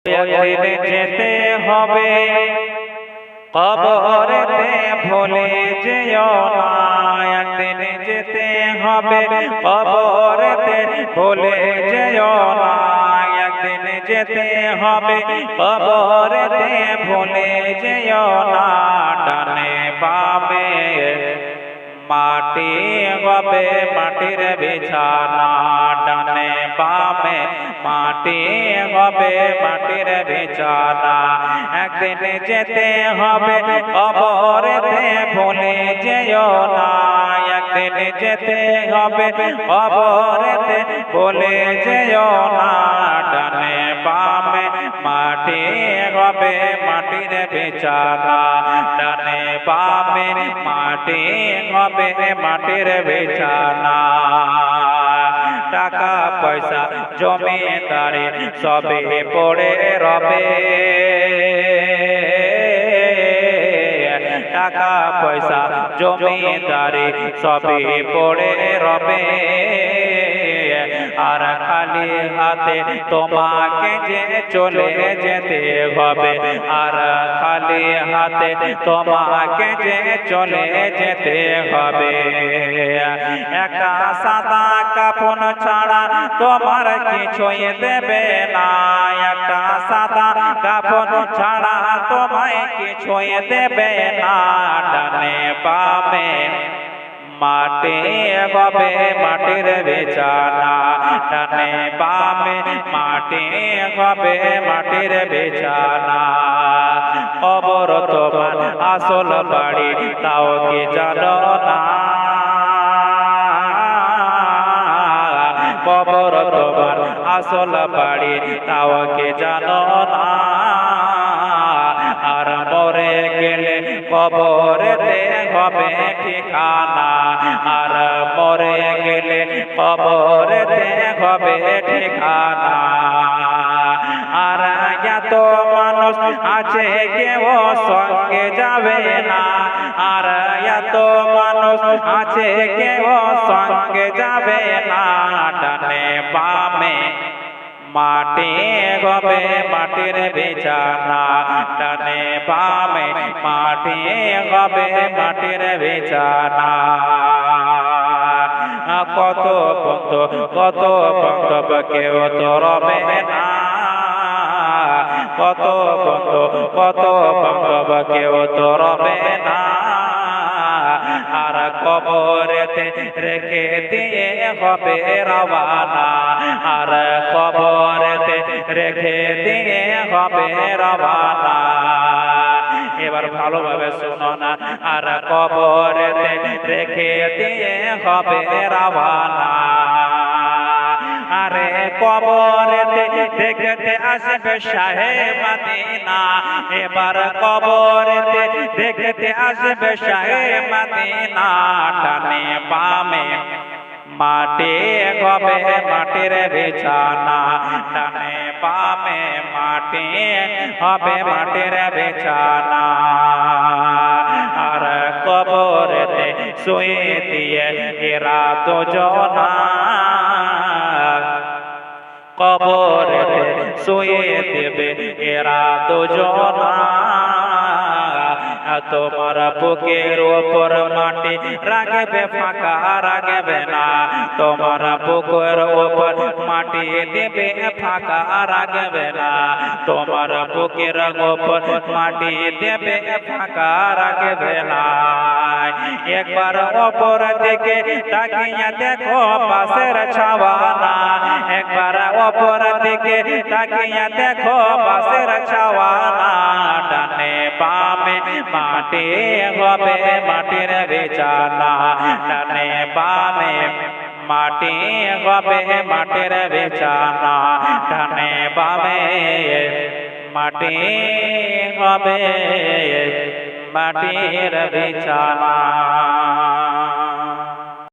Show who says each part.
Speaker 1: একদিন যেতে হবে কবরেতে, ভুলে যেও না। একদিন যেতে হবে কবরেতে, ভুলে যেও না। একদিন যেতে হবে কবরেতে, ভুলে যেও না। ডানে বামে মাটি হবে মাটির বিছানা, ডানে বামে মাটি হবে মাটির বিছানা। একদিন যেতে হবে কবরেতে, ভুলে যেও না। একদিন যেতে হবে কবরেতে, ভুলে যেও না। ডানে বামে মাটি হবে মাটির বিছানা, ডানে বামে মাটি হবে মাটির বিছানা। টাকা পয়সা জমিদারি সবে পড়ে রবে, টাকা পয়সা জমিদারি সবে পড়ে রবে। আর খালি হাতে তোমাকে যে চলে যেতে হবে, আর খালি হাতে তোমাকে যে চলে যেতে হবে। একটা সাদা কাফন ছাড়া তোমার কিছুই দেবে না, একটা সাদা কাফন ছাড়া তোমায় কিছুই দেবে না। ডানে বামে মাটি হবে মাটির বিছানা, ডানে বামে মাটি হবে মাটির বিছানা। কবর তোমার আসল বাড়ি তাও কি জানো না, কবর তোমার আসল বাড়ি তাও কি জানো না। আর মরে গেলে কবরেতে হবে ঠিকানা, আর মরে গেলে কবরেতে হবে ঠিকানা। আর এত মানুষ আছে কেউ সঙ্গে যাবে না, আর এত মানুষ আছে কেউ সঙ্গে যাবে না। ডানে বামে মাটি হবে মাটির বিছানা, ডানে বামে মাটি হবে মাটির বিছানা। কত বন্ধু কত বান্ধব কেউ তো রবে না, কত বন্ধু কত বান্ধব কেউ তো রবে না। আর কবরেতে রেখে দিয়ে হবে রওয়ানা, আর কবরেতে রেখে দিয়ে হবে রওয়ানা। এবার ভালোভাবে শোনো না, আর কবরেতে রেখে দিয়ে হবে রওয়ানা। আরে কবরেতে দেখতে আসবে শাহে মদিনা, এবার কবরেতে দেখতে আসবে শাহে মদিনা। ডানে বামে মাটি হবে মাটির বিছানা, ডানে বামে মাটি হবে মাটির বিছানা। আর কবরেতে শুয়ে দিয়ে এরা দুজনা, কবরেতে শুয়ে দেবে এরা দুজনা। তোমার বুকের ওপর মাটি রাখবে ফাঁকা রাখবে না, তোমার বুকের ওপর মাটি দেবে ফাঁকা রাখবে না, তোমার বুকের ওপর মাটি দেবে ফাঁকা রাখবে না। একবার ওপর দিকে তাকিয়ে দেখো পাশের ছাওয়ানা, একবার ওপর দিকে তাকিয়ে দেখো পাশের ছাওয়ানা। ডানে বামে মাটি হবে মাটির বিছানা, ডানে বামে মাটি হবে মাটির বিছানা, ডানে বামে মাটি হবে মাটির বিছানা।